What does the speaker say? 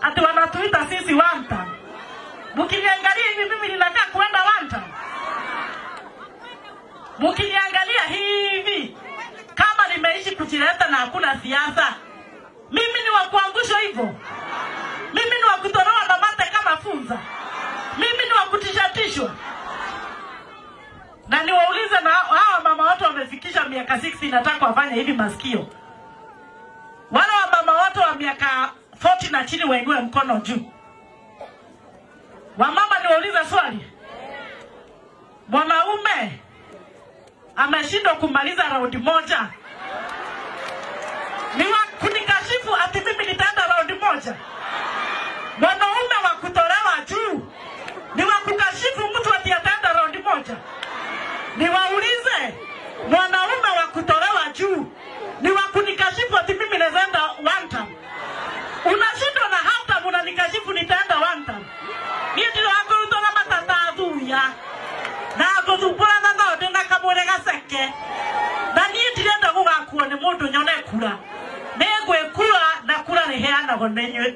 ati wanatuita sisi wanta. Mkiniangalia hivi mimi ninakaa kwenda wanta. Mkiniangalia hivi kama nimeishi kujileta na hakuna siasa. Mimi ni wa kuangusha hivyo. Mimi ni wa kutoroa na mate kama funza. Mimi ni wa kutishatishwa. Na niwaulize na hawa mama watu wamefikisha miaka 60 nataka wafanye hivi masikio. Wale wa mama watu wa miaka 40 na chini wainue mkono juu. Wamama niwaulize swali. Mwanaume ameshindwa kumaliza raundi moja. Ni wa kunikashifu ati mimi nitaenda raundi moja. Mwanaume wa kutolewa juu. Ni wa kukashifu mtu ati ataenda raundi moja. Niwaulize, mwanaume wa kutolewa juu ni wa kunikashifu ati mimi naenda one time. Unashindwa na hata unanikashifu nitaenda one time. Mimi ndio hapo ndo na matata adhuya. Na kuzupura na ngode na kamore gaseke. Na niĩ ndirenda gũgakuo nĩ mũndũ nyone kura. Nĩngwĩkura na kura nĩ heanagwo nĩ inyuĩ.